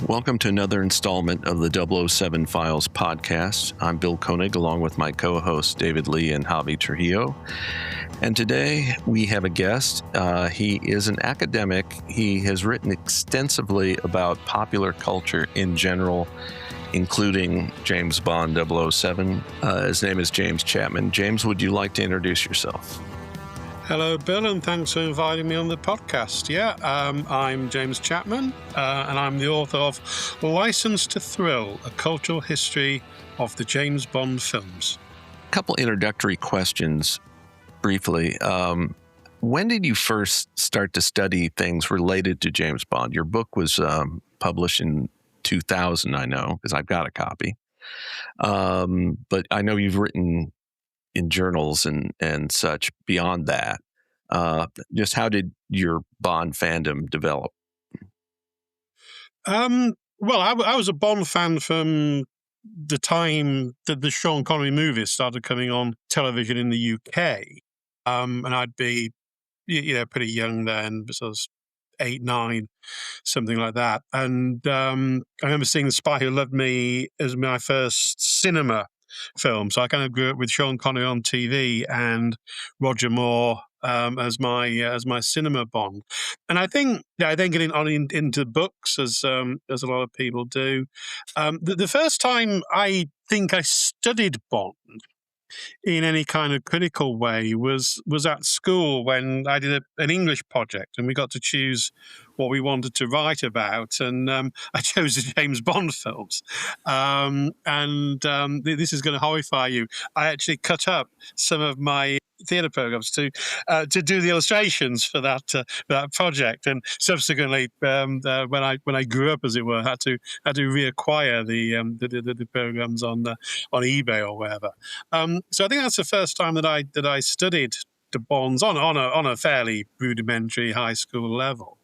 Welcome to another installment of the 007 Files podcast. I'm Bill Koenig, along with my co-hosts David Lee and Javi Trujillo. And today we have a guest. He is an academic. He has written extensively about popular culture in general, including James Bond 007. His name is James Chapman. James, would you like to introduce yourself? Hello, Bill, and thanks for inviting me on the podcast. I'm James Chapman, and I'm the author of License to Thrill, A Cultural History of the James Bond Films. A couple introductory questions, briefly. When did you first start to study things related to James Bond? Your book was published in 2000, I know, because I've got a copy. But I know you've written in journals and such beyond that. Just how did your Bond fandom develop? Well, I was a Bond fan from the time that the Sean Connery movies started coming on television in the UK. And I'd be, pretty young then, so I was 8, 9, something like that. And I remember seeing The Spy Who Loved Me as my first cinema film. So I kind of grew up with Sean Connery on TV and Roger Moore as my cinema Bond. And I think getting on into books as a lot of people do. The first time I think I studied Bond in any kind of critical way was at school when I did an English project and we got to choose what we wanted to write about, and I chose the James Bond films. This is going to horrify you. I actually cut up some of my theatre programs to do the illustrations for that project, and subsequently, when I grew up, as it were, had to reacquire the programs on eBay or wherever. So I think that's the first time that I studied the Bonds on a fairly rudimentary high school level.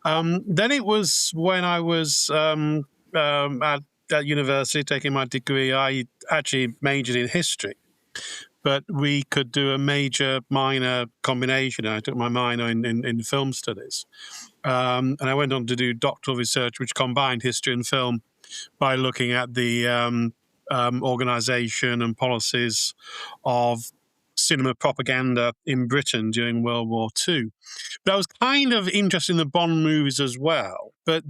Then it was when I was at university taking my degree. I actually majored in history, but we could do a major-minor combination. I took my minor in film studies. And I went on to do doctoral research, which combined history and film by looking at the organisation and policies of cinema propaganda in Britain during World War II. But I was kind of interested in the Bond movies as well. But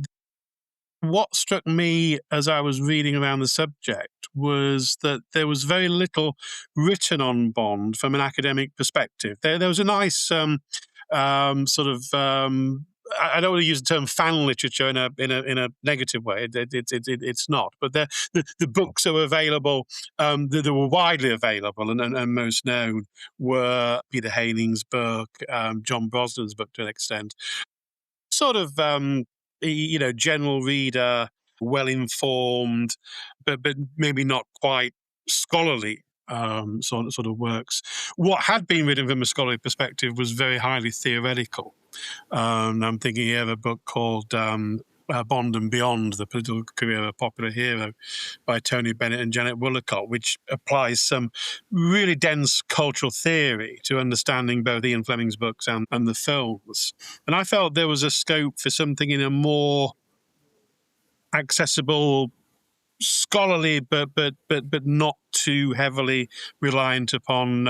what struck me as I was reading around the subject was that there was very little written on Bond from an academic perspective. There was a nice I don't want to use the term fan literature in a negative way. It's not. But the books that were available, that were widely available and most known, were Peter Hailing's book, John Brosnan's book to an extent. Sort of, general reader, well-informed, but maybe not quite scholarly sort of works. What had been written from a scholarly perspective was very highly theoretical. I'm thinking here of a book called Bond and Beyond, The Political Career of a Popular Hero by Tony Bennett and Janet Woolacott, which applies some really dense cultural theory to understanding both Ian Fleming's books and the films. And I felt there was a scope for something in a more accessible, scholarly, but not too heavily reliant upon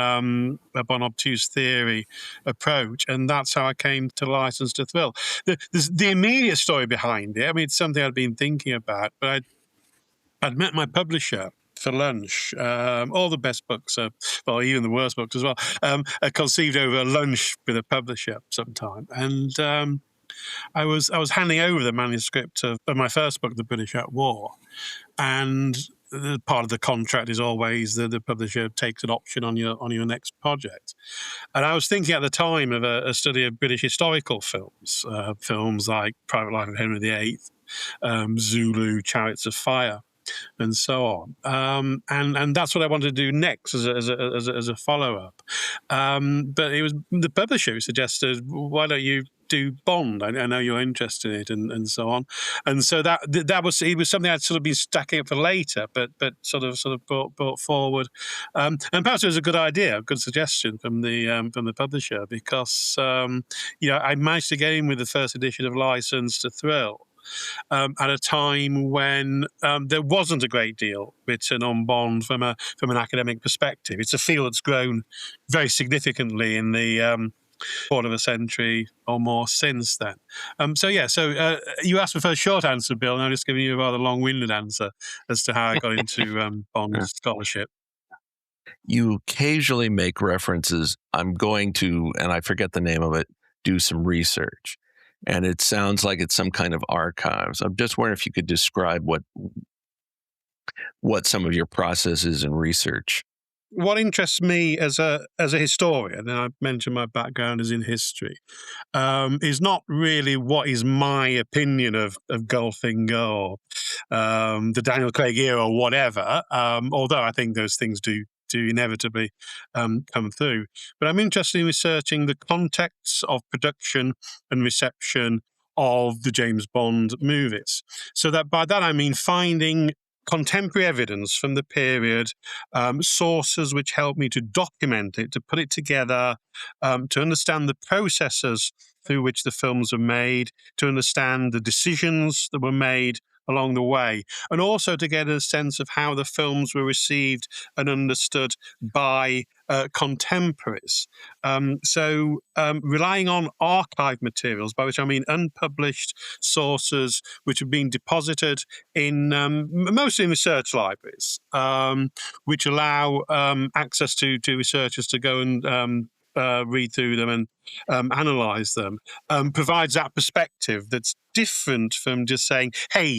obtuse theory approach, and that's how I came to License to Thrill. The immediate story behind it, I mean, it's something I'd been thinking about, but I'd met my publisher for lunch. All the best books, even the worst books as well, are conceived over a lunch with a publisher sometime, and I was handing over the manuscript of my first book, The British at War, and part of the contract is always that the publisher takes an option on your next project. And I was thinking at the time of a study of British historical films, films like Private Life of Henry VIII, Zulu, Chariots of Fire, and so on. And that's what I wanted to do next as a follow-up. But it was the publisher who suggested, why don't you do Bond? I know you're interested in it, and so on. And so it was something I'd sort of been stacking up for later, but sort of brought forward. And perhaps it was a good idea, a good suggestion from the publisher, because I managed to get in with the first edition of License to Thrill. at a time when there wasn't a great deal written on Bond from an academic perspective. It's a field that's grown very significantly in the quarter of a century or more since then. So you asked me for a short answer, Bill, and I'm just giving you a rather long-winded answer as to how I got into Bond scholarship. You occasionally make references. I'm going to, and I forget the name of it, do some research. And it sounds like it's some kind of archives. I'm just wondering if you could describe what some of your process is in research. What interests me as a historian, and I mentioned my background is in history, is not really what is my opinion of Goldfinger or the Daniel Craig era or whatever, although I think those things do inevitably come through. But I'm interested in researching the contexts of production and reception of the James Bond movies. So that by that I mean finding contemporary evidence from the period, sources which help me to document it, to put it together, to understand the processes through which the films were made, to understand the decisions that were made along the way, and also to get a sense of how the films were received and understood by contemporaries. Relying on archive materials, by which I mean unpublished sources which have been deposited in mostly in research libraries, which allow access to researchers to go and read through them and analyze them, provides that perspective that's different from just saying, hey,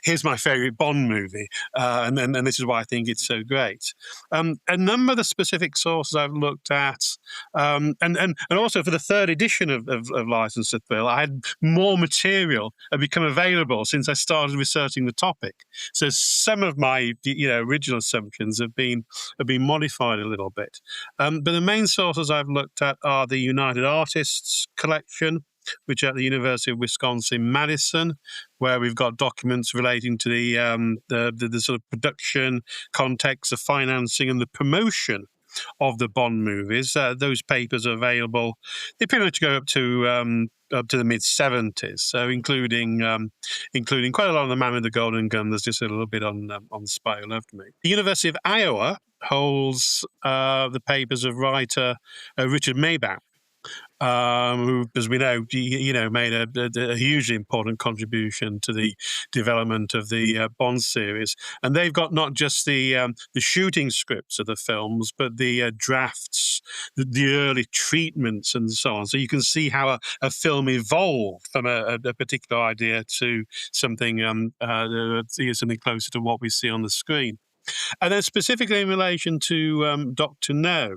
here's my favorite Bond movie, and this is why I think it's so great. A number of the specific sources I've looked at, and also for the third edition of License to Thrill, I had more material had become available since I started researching the topic. So some of my original assumptions have been modified a little bit. But the main sources I've looked at are the United Artists collection, which are at the University of Wisconsin-Madison, where we've got documents relating to the sort of production context, the financing, and the promotion of the Bond movies. Those papers are available. They pretty much go up to the mid-70s, so including quite a lot on The Man with the Golden Gun. There's just a little bit on The Spy Who Loved Me. The University of Iowa holds the papers of writer Richard Maybaum, who, as we know, made a hugely important contribution to the development of the Bond series. And they've got not just the shooting scripts of the films, but the drafts, the early treatments, and so on. So you can see how a film evolved from a particular idea to something something closer to what we see on the screen. And then specifically in relation to Dr. No,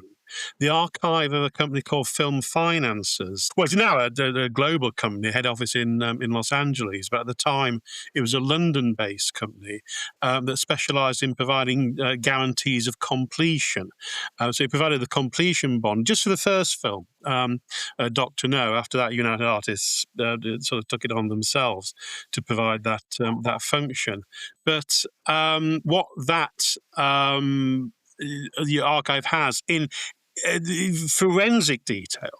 the archive of a company called Film Finances. Well, it's now a global company, head office in Los Angeles, but at the time it was a London-based company that specialised in providing guarantees of completion. So it provided the completion bond just for the first film, Dr. No. After that, United Artists sort of took it on themselves to provide that function. But what that the archive has in forensic detail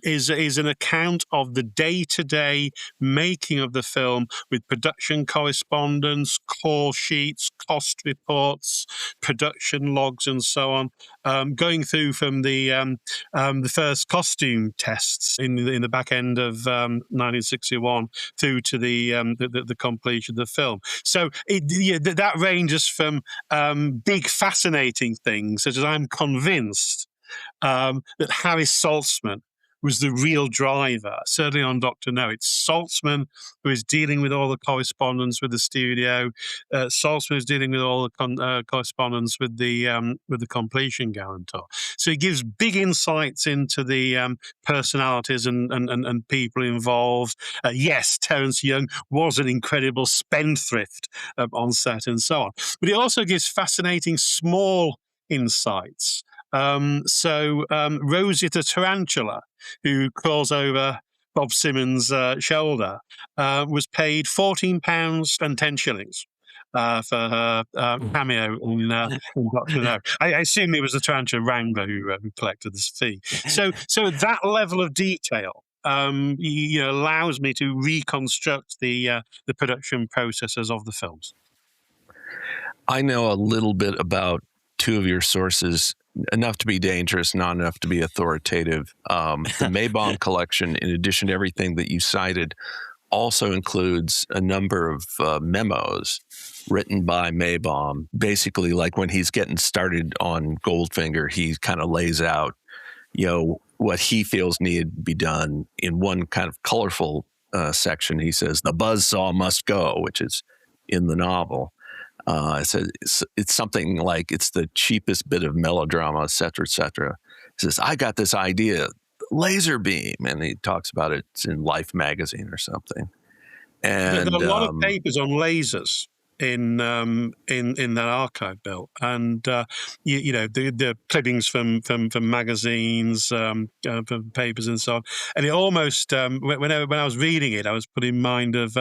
is an account of the day-to-day making of the film, with production correspondence, call sheets, cost reports, production logs, and so on, going through from the first costume tests in the back end of 1961 through to the completion of the film. So that ranges from big fascinating things, such as I'm convinced that Harry Saltzman was the real driver, certainly on Dr. No. It's Saltzman who is dealing with all the correspondence with the studio. Saltzman is dealing with all the correspondence with the completion guarantor. So he gives big insights into the personalities and people involved. Yes, Terence Young was an incredible spendthrift on set and so on. But he also gives fascinating small insights. Rosie the tarantula, who crawls over Bob Simmons' shoulder, was paid £14 and 10 shillings for her cameo in Dr. No. I assume it was the tarantula wrangler who collected this fee. So that level of detail allows me to reconstruct the production processes of the films. I know a little bit about two of your sources, enough to be dangerous, not enough to be authoritative. The Maibaum collection, in addition to everything that you cited, also includes a number of memos written by Maibaum. Basically, like when he's getting started on Goldfinger, he kind of lays out, what he feels needed to be done. In one kind of colorful section, he says, "The buzzsaw must go," which is in the novel. It's something like it's the cheapest bit of melodrama, et cetera, et cetera. He says, "I got this idea, laser beam," and he talks about it in Life magazine or something. And there are a lot of papers on lasers in that archive, Bill, and the clippings from magazines, from papers and so on. And it almost when I was reading it, I was put in mind of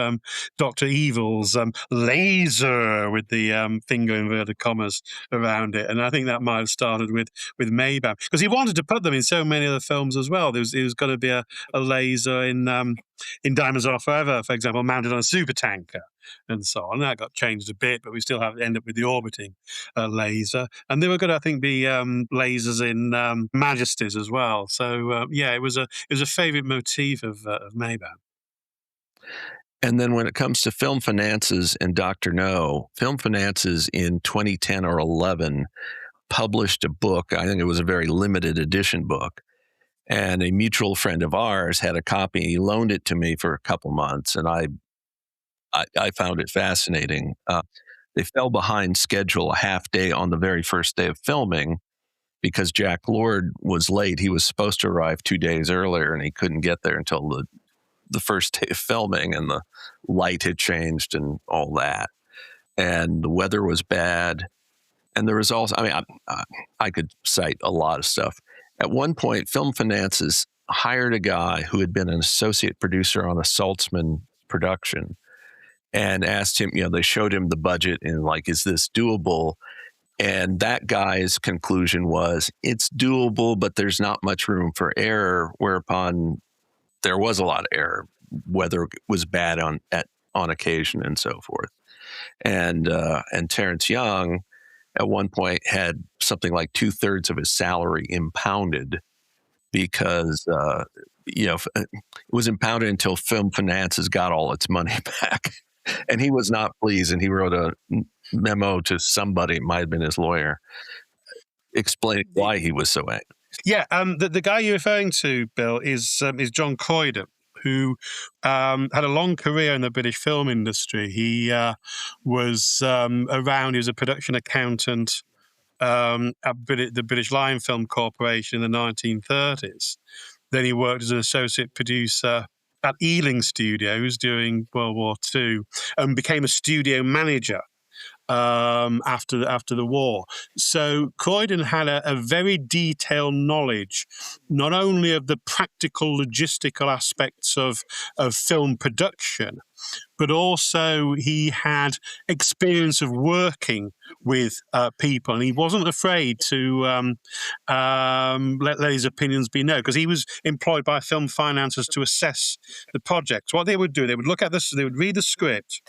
Dr. Evil's laser with the finger inverted commas around it, and I think that might have started with Maibaum, because he wanted to put them in so many other films as well. There was going to be a laser in Diamonds Are Forever, for example, mounted on a super tanker, and so on. That got changed a bit, but we still have to end up with the orbiting laser. And there were going to, I think, be lasers in Majesties as well. So it was a favourite motif of Maibaum. And then when it comes to Film Finances and Dr. No, Film Finances in 2010 or 11 published a book. I think it was a very limited edition book. And a mutual friend of ours had a copy. He loaned it to me for a couple months, and I found it fascinating. They fell behind schedule a half day on the very first day of filming because Jack Lord was late. He was supposed to arrive 2 days earlier, and he couldn't get there until the first day of filming, and the light had changed and all that. And the weather was bad. And there was also, I could cite a lot of stuff. At one point, Film Finances hired a guy who had been an associate producer on a Saltzman production and asked him, they showed him the budget and like, is this doable? And that guy's conclusion was, it's doable, but there's not much room for error, whereupon there was a lot of error, weather was bad on occasion and so forth. And Terrence Young at one point had something like 2/3 of his salary impounded because it was impounded until Film Finances got all its money back. And he was not pleased, and he wrote a memo to somebody, it might have been his lawyer, explaining why he was so angry. Yeah, the guy you're referring to, Bill, is John Croydon, who had a long career in the British film industry. He was around. He was a production accountant at the British Lion Film Corporation in the 1930s. Then he worked as an associate producer at Ealing Studios during World War II and became a studio manager after the war. So Croydon had a very detailed knowledge, not only of the practical logistical aspects of film production, but also he had experience of working with people, and he wasn't afraid to let his opinions be known, because he was employed by film financiers to assess the projects. What they would do, they would look at this, they would read the script,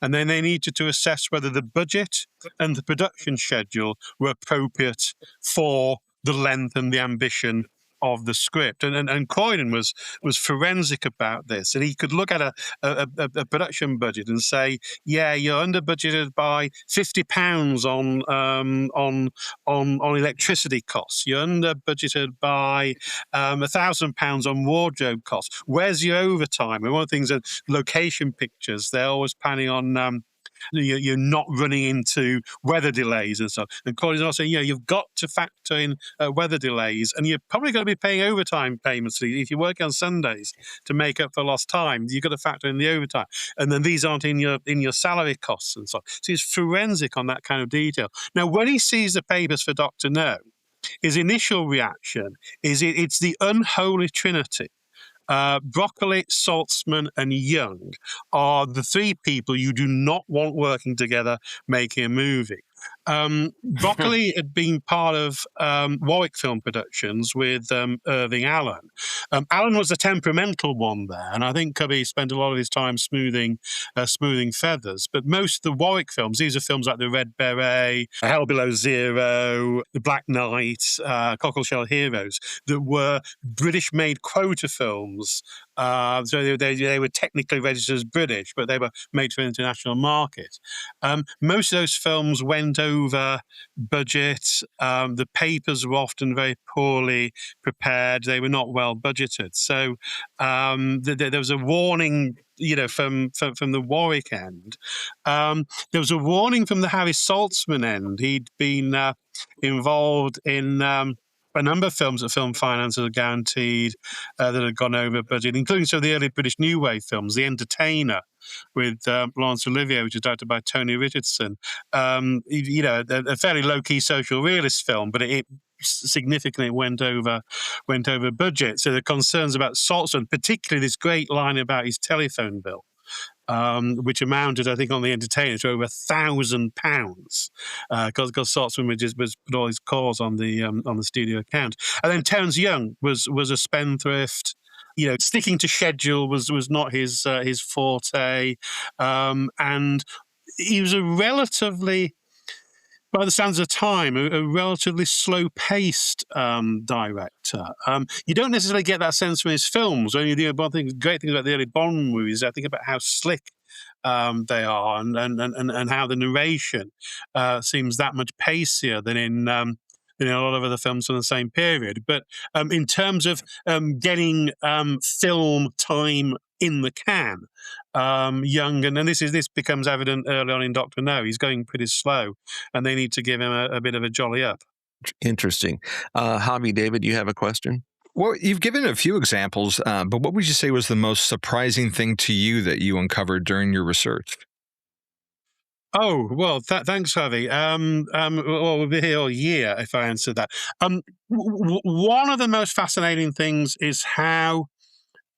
and then they needed to assess whether the budget and the production schedule were appropriate for the length and the ambition of the script. And Croydon was forensic about this, and he could look at a production budget and say, yeah, you're under budgeted by £50 on electricity costs. You're under budgeted by £1,000 on wardrobe costs. Where's your overtime? And one of the things that location pictures, they're always planning on you're not running into weather delays and stuff. And Claudia's also saying, you've got to factor in weather delays, and you're probably going to be paying overtime payments if you work on Sundays to make up for lost time. You've got to factor in the overtime, and then these aren't in your salary costs and so on. So he's forensic on that kind of detail. Now, when he sees the papers for Dr. No, his initial reaction is it's the unholy trinity. Broccoli, Saltzman, and Young are the three people you do not want working together making a movie. Broccoli had been part of Warwick Film Productions with Irving Allen. Allen was a temperamental one there, and I think Cubby spent a lot of his time smoothing feathers. But most of the Warwick films, these are films like The Red Beret, Hell Below Zero, The Black Knight, Cockleshell Heroes, that were British-made quota films. So they were technically registered as British, but they were made for an international market. Most of those films went over budget. The papers were often very poorly prepared. They were not well budgeted. So there was a warning, from the Warwick end. There was a warning from the Harry Saltzman end. He'd been involved in a number of films that film finances are guaranteed that had gone over budget, including some of the early British New Wave films, The Entertainer, with Laurence Olivier, which was directed by Tony Richardson. A fairly low-key social realist film, but it significantly went over budget. So the concerns about Saltzman, particularly this great line about his telephone bill, which amounted, I think, on The Entertainer to over £1,000, because Saltzman was put all his calls on the studio account. And then Terence Young was a spendthrift. Sticking to schedule was not his forte, and he was a relatively, by the standards of time, a relatively slow-paced director. You don't necessarily get that sense from his films. Only the great thing about the early Bond movies, I think about how slick they are, and how the narration seems that much pacier than in a lot of other films from the same period. But in terms of getting film time in the can, Young, and this becomes evident early on in Dr. No, he's going pretty slow, and they need to give him a bit of a jolly up. Interesting. Javi, David, you have a question? Well, you've given a few examples, but what would you say was the most surprising thing to you that you uncovered during your research? Oh, well, thanks, Harvey. We'll be here all year if I answer that. One of the most fascinating things is how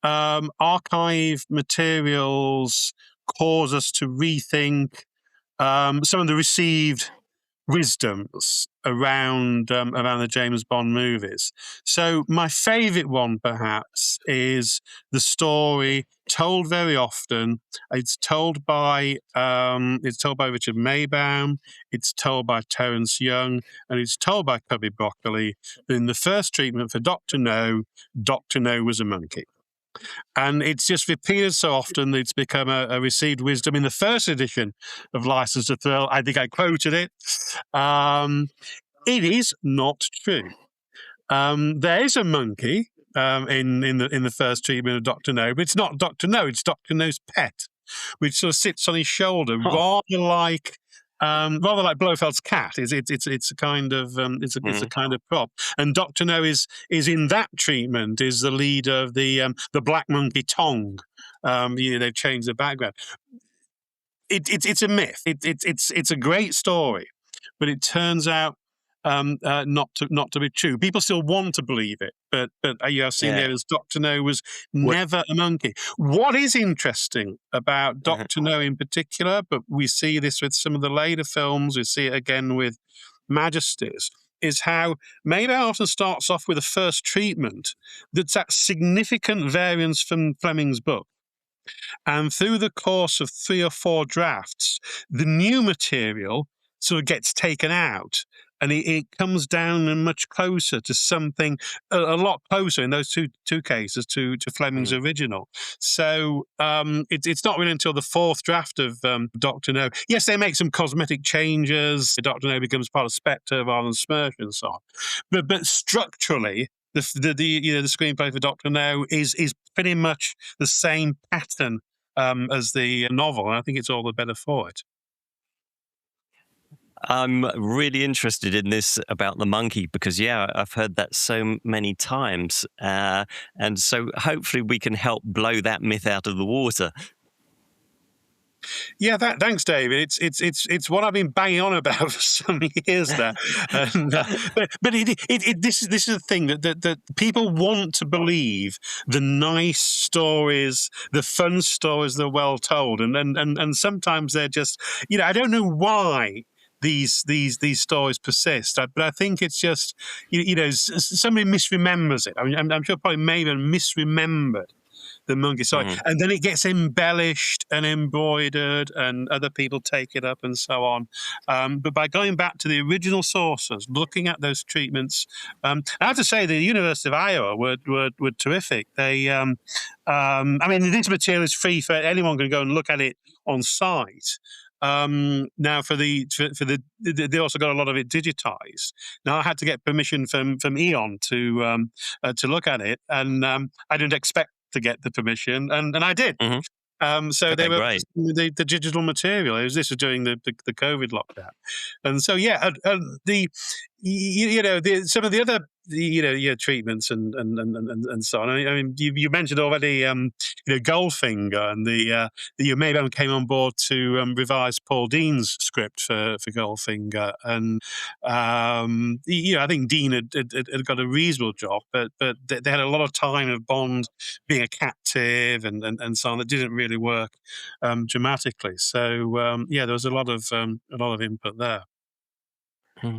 archive materials cause us to rethink some of the received wisdoms around the James Bond movies. So my favourite one, perhaps, is the story told very often. It's told by Richard Maybaum. It's told by Terence Young, and it's told by Cubby Broccoli. In the first treatment for Dr. No was a monkey. And it's just repeated so often that it's become a received wisdom. In the first edition of License to Thrill, I think I quoted it. It is not true. There is a monkey in the first treatment of Dr. No, but it's not Dr. No, it's Dr. No's pet, which sort of sits on his shoulder, rather like Blofeld's cat. It's a kind of it's a kind of prop. And Dr. No is in that treatment is the leader of the black monkey Tong. They've changed the background. It's a myth. It's a great story, but it turns out not to be true. People still want to believe it, but you have seen there as Dr. No was never a monkey. What is interesting about Dr. No in particular, but we see this with some of the later films, we see it again with Majesties, is how maybe often starts off with a first treatment that's at significant variance from Fleming's book. And through the course of 3 or 4 drafts, the new material sort of gets taken out, and it comes down and much closer to something a lot closer in those two cases to Fleming's original. So it's not really until the 4th draft of Dr. No. Yes, they make some cosmetic changes. Dr. No becomes part of Spectre rather than Smersh and so on. But structurally, the screenplay for Dr. No is pretty much the same pattern as the novel, and I think it's all the better for it. I'm really interested in this about the monkey because, I've heard that so many times. And so hopefully we can help blow that myth out of the water. Yeah, thanks, David. It's what I've been banging on about for some years now. And, but this is the thing that people want to believe the nice stories, the fun stories, they're well told, and sometimes they're just, I don't know why these stories persist. But I think it's just somebody misremembers it. I mean, I'm sure probably maybe misremembered the monkey story, and then it gets embellished and embroidered, and other people take it up and so on. But by going back to the original sources, looking at those treatments, I have to say the University of Iowa were terrific. They, I mean, this material is free for anyone can go and look at it on site. Now for the they also got a lot of it digitized. Now I had to get permission from Eon to look at it, and I didn't expect to get the permission, and I did. So Okay, they were great. the digital material. This was during the COVID lockdown, and so some of the other treatments and so on. I mean, you mentioned already, Goldfinger, and the Maybaum came on board to revise Paul Dean's script for Goldfinger, and I think Dean had got a reasonable job, but they had a lot of time of Bond being a captive and so on that didn't really work dramatically. So there was a lot of input there.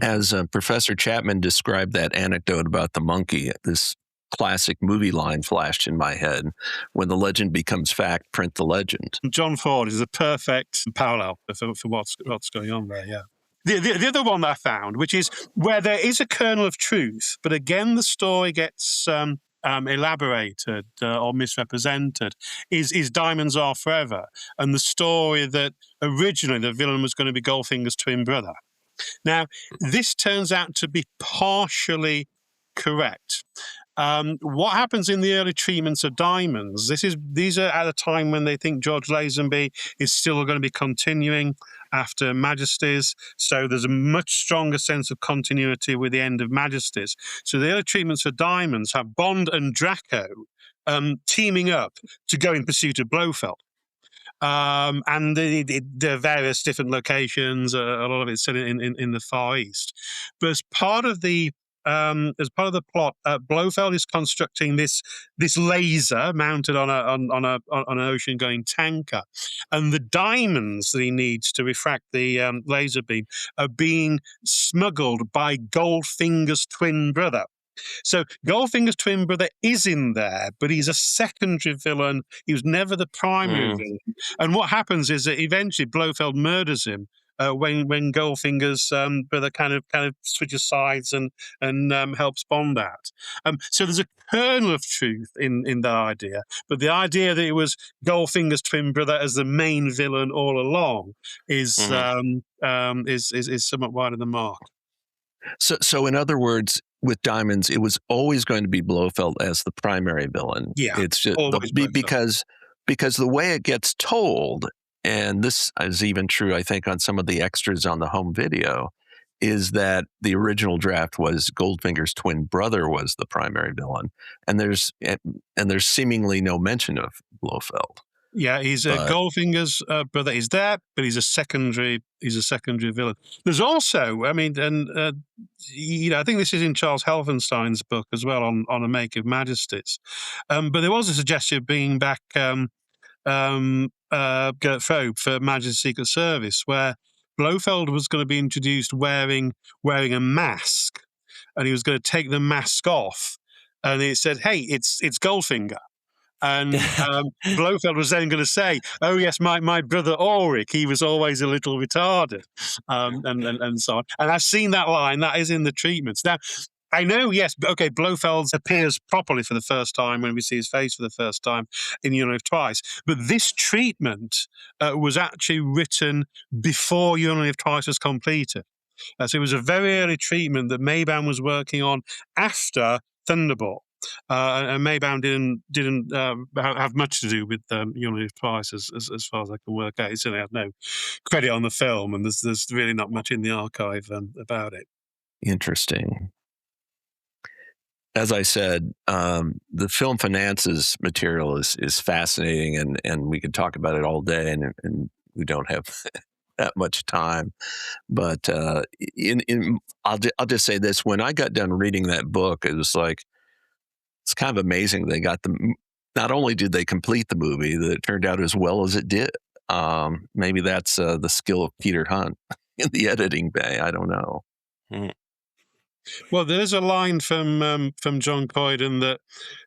As Professor Chapman described that anecdote about the monkey, this classic movie line flashed in my head: when the legend becomes fact, print the legend. John Ford is a perfect parallel for what's going on there, yeah. The other one that I found, which is where there is a kernel of truth, but again the story gets elaborated or misrepresented, is Diamonds Are Forever, and the story that originally the villain was going to be Goldfinger's twin brother. Now, this turns out to be partially correct. What happens in the early treatments of Diamonds? These are at a time when they think George Lazenby is still going to be continuing after Majesties, so there's a much stronger sense of continuity with the end of Majesties. So the early treatments for Diamonds have Bond and Draco teaming up to go in pursuit of Blofeld. And there are various different locations. A lot of it's set in the Far East. But as part of the plot, Blofeld is constructing this laser mounted on an ocean-going tanker, and the diamonds that he needs to refract the laser beam are being smuggled by Goldfinger's twin brother. So Goldfinger's twin brother is in there, but he's a secondary villain. He was never the primary villain. And what happens is that eventually Blofeld murders him when Goldfinger's brother kind of switches sides and helps Bond out. So there's a kernel of truth in that idea, but the idea that it was Goldfinger's twin brother as the main villain all along is somewhat wide of the mark. So in other words, with Diamonds, it was always going to be Blofeld as the primary villain. Yeah, it's just because the way it gets told, and this is even true, I think, on some of the extras on the home video, is that the original draft was Goldfinger's twin brother was the primary villain, and there's seemingly no mention of Blofeld. Yeah, he's Goldfinger's brother. He's there, but he's a secondary villain. There's also, I mean, and I think this is in Charles Helfenstein's book as well on A Make of Majesties. But there was a suggestion of bringing back Gert Frobe for Majesty's Secret Service, where Blofeld was going to be introduced wearing a mask, and he was going to take the mask off, and it said, "Hey, it's Goldfinger." And Blofeld was then going to say, "Oh yes, my brother Ulrich, he was always a little retarded," and so on. And I've seen that line. That is in the treatments. Now, I know, yes, okay, Blofeld appears properly for the first time when we see his face for the first time in You Only Live Twice. But this treatment was actually written before You Only Live Twice was completed. So it was a very early treatment that Maybaum was working on after Thunderball. And Maybaum didn't have much to do with You Only Live Twice, as far as I can work out. He certainly had no credit on the film, and there's really not much in the archive about it. Interesting. As I said, the film finances material is fascinating, and we could talk about it all day, and we don't have that much time. But I'll just say this: when I got done reading that book, it was like, it's kind of amazing they got not only did they complete the movie, that it turned out as well as it did. Maybe that's the skill of Peter Hunt. in the editing bay. I don't know. Mm. Well, there's a line from John Coyden that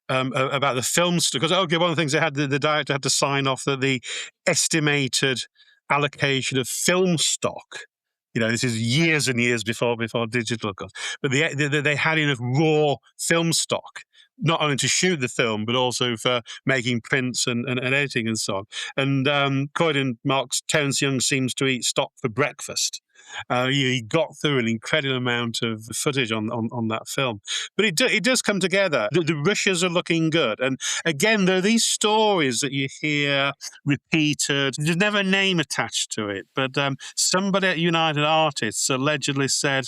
about the film because one of the things they had the director had to sign off that the estimated allocation of film stock. This is years and years before digital, of course. But they had enough raw film stock, not only to shoot the film, but also for making prints and editing and so on. And Coyden marks Terence Young seems to eat stock for breakfast. He got through an incredible amount of footage on that film. But it does come together. The rushes are looking good. And again, there are these stories that you hear repeated. There's never a name attached to it. But somebody at United Artists allegedly said,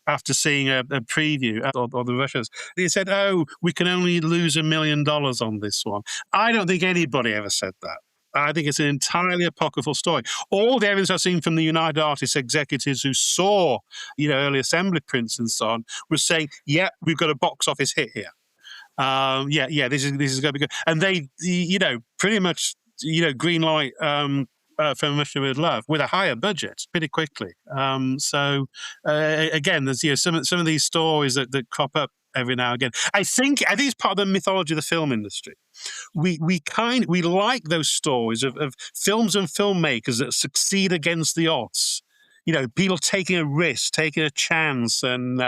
after seeing a preview or the rushes, they said, "Oh, we can only lose $1 million on this one." I don't think anybody ever said that. I think it's an entirely apocryphal story. All the evidence I've seen from the United Artists executives who saw, early assembly prints and so on, was saying, "Yeah, we've got a box office hit here. This is going to be good." And they, pretty much, green light From Russia with Love with a higher budget pretty quickly. Again, there's some of these stories that crop up every now and again. I think it's part of the mythology of the film industry. We like those stories of films and filmmakers that succeed against the odds. People taking a risk, taking a chance, and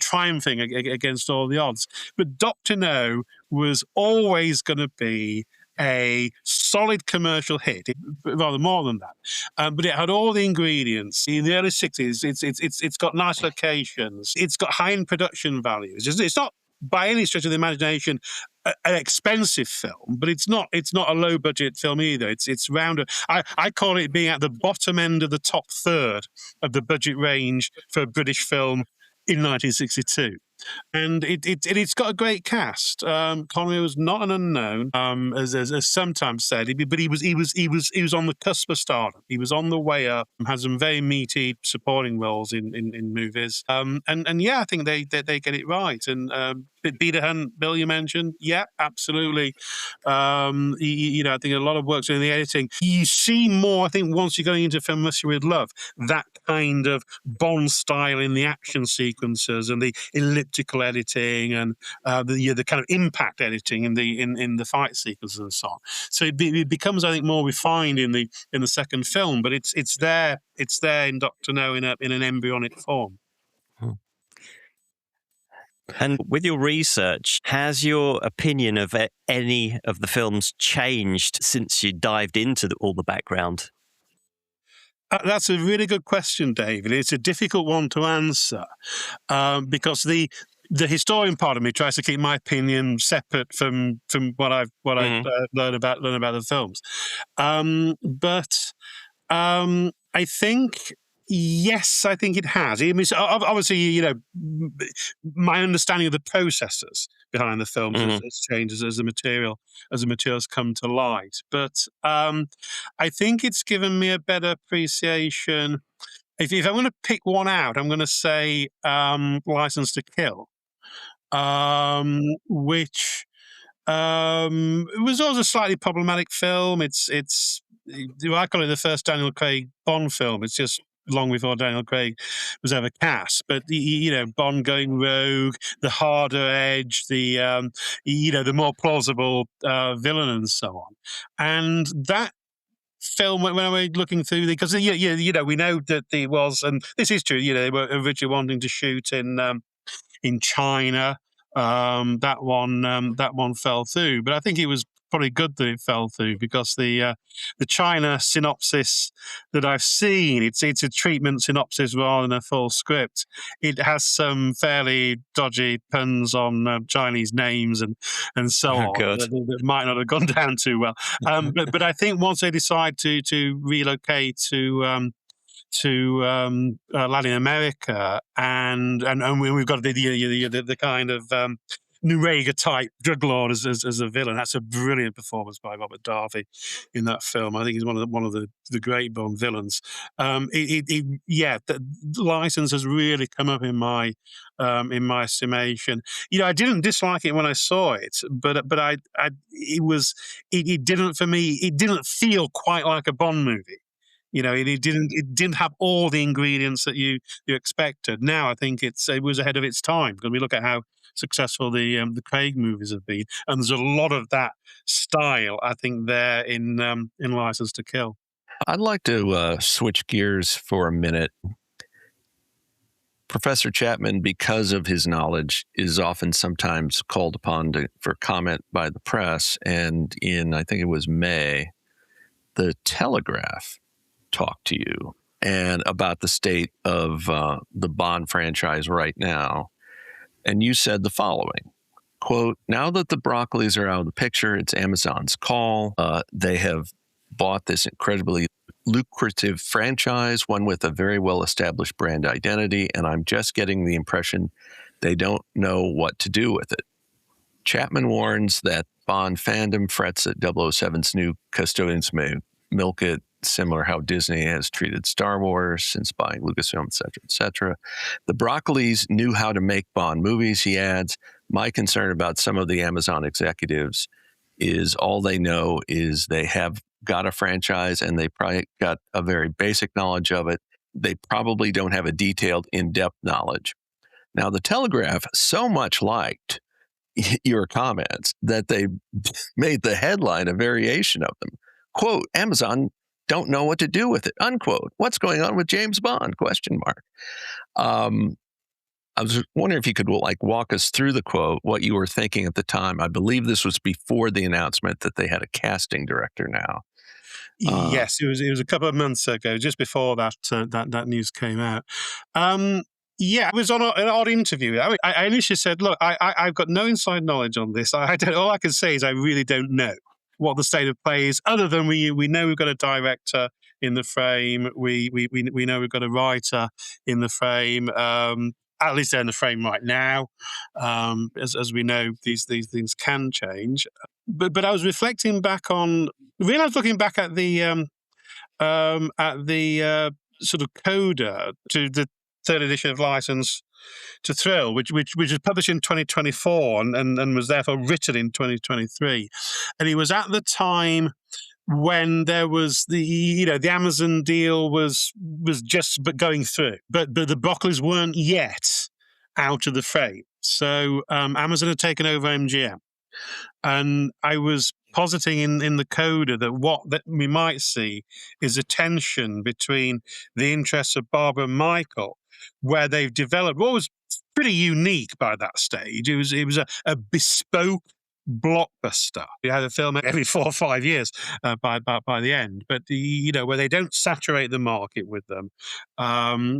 triumphing against all the odds. But Dr. No was always going to be a solid commercial hit, rather more than that. But it had all the ingredients. In the early 60s, it's got nice locations. It's got high-end production values. It's not by any stretch of the imagination an expensive film, but it's not a low-budget film either. It's round. I call it being at the bottom end of the top third of the budget range for a British film in 1962. And it's got a great cast. Connery was not an unknown, as sometimes said, but he was on the cusp of stardom. He was on the way up. Has some very meaty supporting roles in movies. And yeah, I think they get it right. And Peter Hunt, Bill, you mentioned, yeah, absolutely. I think a lot of work's in the editing. You see more, I think, once you're going into From Russia with Love, that kind of Bond style in the action sequences and the elliptical editing and the kind of impact editing in the fight sequences and so on. So it becomes, I think, more refined in the second film, but it's there in Dr. No in an embryonic form. And with your research, has your opinion of any of the films changed since you dived into all the background? That's a really good question, David. It's a difficult one to answer because the historian part of me tries to keep my opinion separate from what I've learned about the films. But I think. Yes, I think it has. I mean, obviously, my understanding of the processes behind the films has changed as the materials come to light. But I think it's given me a better appreciation. If I'm going to pick one out, I'm going to say License to Kill, which was also a slightly problematic film. I call it the first Daniel Craig Bond film. It's just long before Daniel Craig was ever cast. But Bond going rogue, the harder edge, the more plausible villain, and so on. And that film, when we're looking through because we know that there was, and this is true. They were originally wanting to shoot in China. That one fell through, but I think it was probably good that it fell through because the China synopsis that I've seen, it's a treatment synopsis rather than a full script. It has some fairly dodgy puns on Chinese names and so on that might not have gone down too well. But I think once they decide to relocate to Latin America, and we've got the kind of Noriega type drug lord as a villain. That's a brilliant performance by Robert Darby in that film. I think he's one of the great Bond villains. The License has really come up in my estimation. I didn't dislike it when I saw it, but it didn't for me. It didn't feel quite like a Bond movie. It didn't have all the ingredients that you expected. Now I think it was ahead of its time, because we look at how successful the Craig movies have been, and there's a lot of that style, I think, there in License to Kill. I'd like to switch gears for a minute. Professor Chapman, because of his knowledge, is often sometimes called upon for comment by the press. And I think it was May, the Telegraph talked to you and about the state of the Bond franchise right now. And you said the following, quote, "Now that the Broccolis are out of the picture, it's Amazon's call. They have bought this incredibly lucrative franchise, one with a very well-established brand identity, and I'm just getting the impression they don't know what to do with it." Chapman warns that Bond fandom frets that 007's new custodians may milk it, similar how Disney has treated Star Wars since buying Lucasfilm, et cetera, et cetera. The Broccolis knew how to make Bond movies, he adds. My concern about some of the Amazon executives is all they know is they have got a franchise and they probably got a very basic knowledge of it. They probably don't have a detailed, in-depth knowledge. Now, the Telegraph so much liked your comments that they made the headline a variation of them. Quote, "Amazon don't know what to do with it," unquote. "What's going on with James Bond?" Question mark. I was wondering if you could walk us through the quote, what you were thinking at the time. I believe this was before the announcement that they had a casting director now. Yes, it was a couple of months ago, just before that news came out. Yeah, it was on an odd interview. I initially said, "Look, I've got no inside knowledge on this. All I can say is I really don't know what the state of play is, other than we know we've got a director in the frame. We know we've got a writer in the frame. At least they're in the frame right now. As we know, these things can change." But I was reflecting back on. Really, I was looking back at the sort of coda to the third edition of License to Thrill, which was published in 2024 and was therefore written in 2023. And it was at the time when there was the Amazon deal was just going through, but the Broccolis weren't yet out of the frame. So Amazon had taken over MGM. And I was positing in the coda that we might see is a tension between the interests of Barbara and Michael, where they've developed what was pretty unique by that stage. It was a bespoke blockbuster. You had a film every 4 or 5 years by the end, but where they don't saturate the market with them,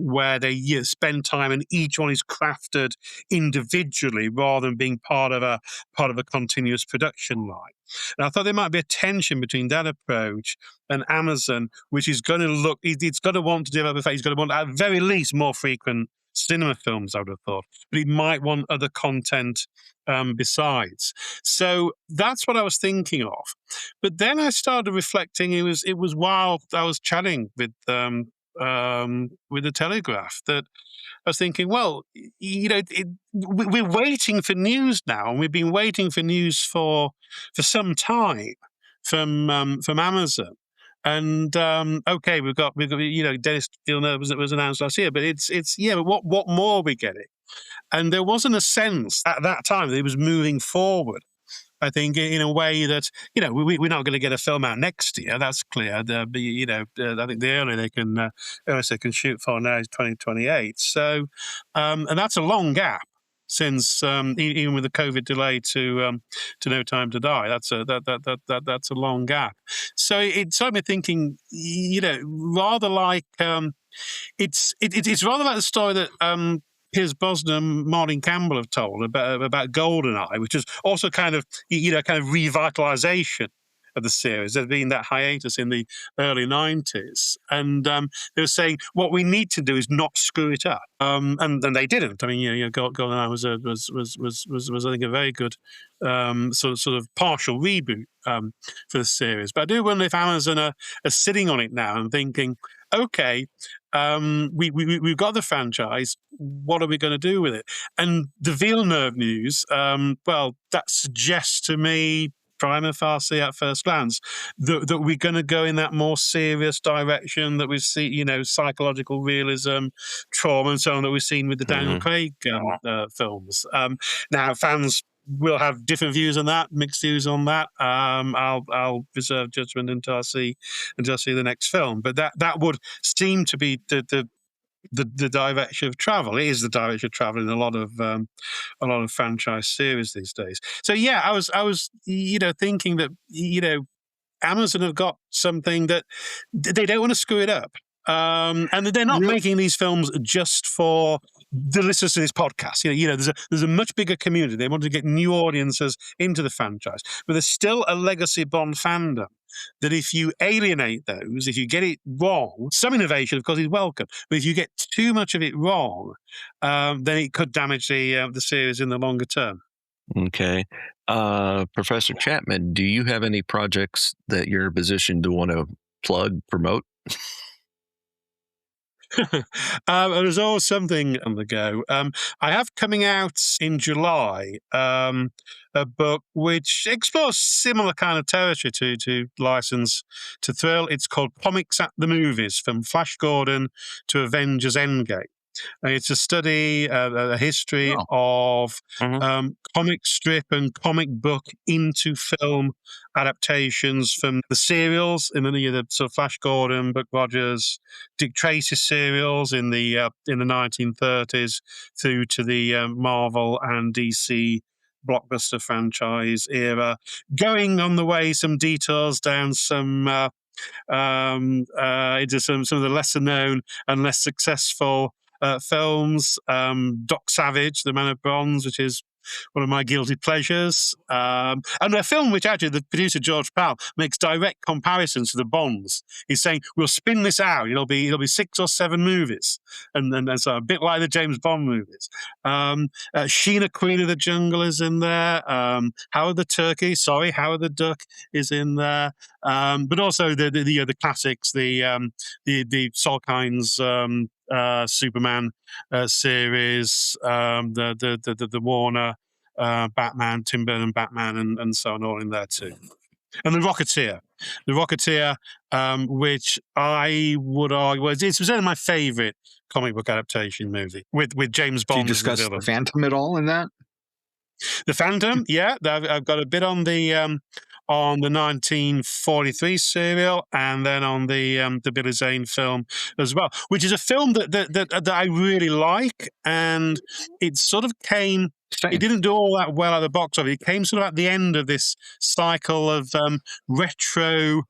where they spend time and each one is crafted individually rather than being part of a continuous production line. And I thought there might be a tension between that approach and Amazon, which is going to it's going to want to develop it's going to want at very least more frequent cinema films, I would have thought, but it might want other content besides. So that's what I was thinking of. But then I started reflecting. It was while I was chatting with the Telegraph that I was thinking, well, we're waiting for news now, and we've been waiting for news for some time from Amazon. And okay, we've got Dennis Villeneuve was announced last year, but but what more are we getting? And there wasn't a sense at that time that it was moving forward. I think in a way that we're not going to get a film out next year. That's clear. I think the earlier they can shoot for now is 2028. So, and that's a long gap since even with the COVID delay to No Time to Die. That's a long gap. So it started me thinking, rather like it's rather like the story that Pierce Brosnan and Martin Campbell have told about GoldenEye, which is also kind of revitalization of the series. There's been that hiatus in the early 90s, and they were saying what we need to do is not screw it up, and they didn't. I mean, GoldenEye was I think a very good sort of partial reboot for the series. But I do wonder if Amazon are sitting on it now and thinking, okay, we've got the franchise. What are we going to do with it? And the Villeneuve news, well, that suggests to me prima facie at first glance that we're going to go in that more serious direction that we see, psychological realism, trauma, and so on that we've seen with the Daniel Craig films. Now, fans will have different views on that, mixed views on that. I'll reserve judgment until I see the next film. But that would seem to be the direction of travel. It is the direction of travel in a lot of franchise series these days. So yeah, I was thinking that Amazon have got something that they don't want to screw it up. And they're not making these films just for the listeners to this podcast. There's a much bigger community. They want to get new audiences into the franchise, but there's still a legacy Bond fandom that if you alienate those, if you get it wrong, some innovation, of course, is welcome. But if you get too much of it wrong, then it could damage the series in the longer term. Okay. Professor Chapman, do you have any projects that you're positioned to want to plug, promote? There's always something on the go. I have coming out in July a book which explores similar kind of territory to License to Thrill. It's called Comics at the Movies, From Flash Gordon to Avengers Endgame. It's a study, a history of comic strip and comic book into film adaptations from the serials in the sort of Flash Gordon, Buck Rogers, Dick Tracy serials in the 1930s through to the Marvel and DC blockbuster franchise era, going on the way some detours down some into some of the lesser known and less successful films. Doc Savage, The Man of Bronze, which is one of my guilty pleasures, and a film which actually the producer George Pal makes direct comparisons to the Bonds. He's saying we'll spin this out; it'll be 6 or 7 movies, and so a bit like the James Bond movies. Sheena, Queen of the Jungle, is in there. Howard the Duck is in there. But also the classics, the Solkine's Superman series, the Warner Batman, Tim Burton Batman, and so on, all in there too. And The Rocketeer, which I would argue it's certainly my favourite comic book adaptation movie with James Bond. Do you discuss the Phantom at all in that? The Phantom, yeah, I've got a bit on the 1943 serial, and then on the Billy Zane film as well, which is a film that I really like, and it sort of came. Same. It didn't do all that well at the box office. It came sort of at the end of this cycle of retro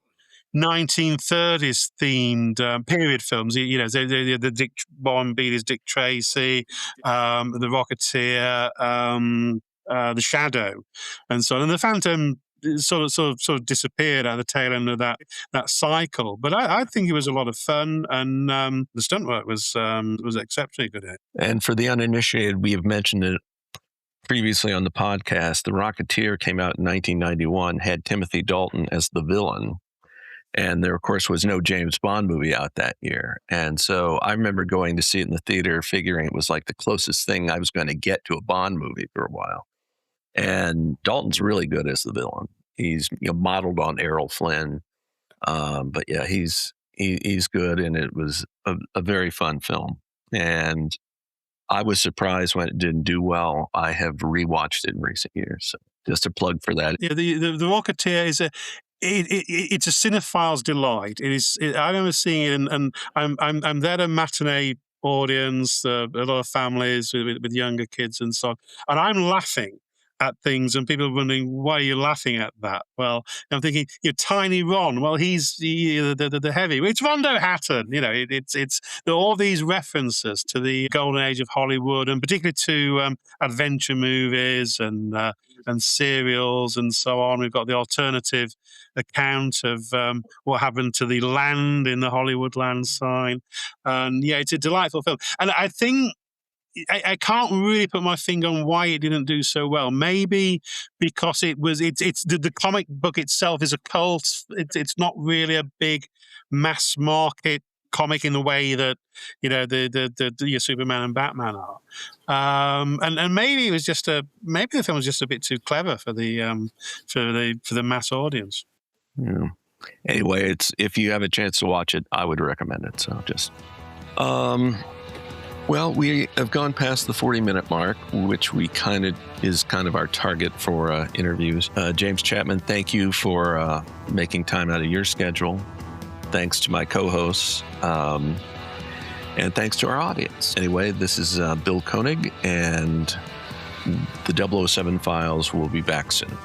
1930s themed period films. The Dick Bond beat is Dick Tracy, The Rocketeer, The Shadow, and so on. And the Phantom sort of disappeared at the tail end of that cycle. But I think it was a lot of fun, and the stunt work was exceptionally good at it. And for the uninitiated, we have mentioned it previously on the podcast. The Rocketeer came out in 1991, had Timothy Dalton as the villain. And there, of course, was no James Bond movie out that year. And so I remember going to see it in the theater, figuring it was like the closest thing I was going to get to a Bond movie for a while. And Dalton's really good as the villain. He's modeled on Errol Flynn. But yeah, he's good. And it was a very fun film. And I was surprised when it didn't do well. I have rewatched it in recent years. So just a plug for that. Yeah, the Rocketeer is it's a cinephile's delight. I remember seeing it, and I'm there at a matinee audience, a lot of families with younger kids and so on, and I'm laughing at things, and people are wondering, why are you laughing at that? Well, I'm thinking, you're Tiny Ron. Well, he's the heavy. It's Rondo Hatton. It's all these references to the golden age of Hollywood, and particularly to adventure movies and serials and so on. We've got the alternative account of what happened to the land in the Hollywood land sign, and yeah, it's a delightful film. And I think I can't really put my finger on why it didn't do so well. Maybe because it's the comic book itself is a cult. It's not really a big mass market comic in the way that the your Superman and Batman are, and maybe it was maybe the film was just a bit too clever for the mass audience. Yeah. Anyway, if you have a chance to watch it, I would recommend it. So just, well, we have gone past the 40-minute mark, which is kind of our target for interviews. James Chapman, thank you for making time out of your schedule. Thanks to my co-hosts, and thanks to our audience. Anyway, this is Bill Koenig, and the 007 Files will be back soon.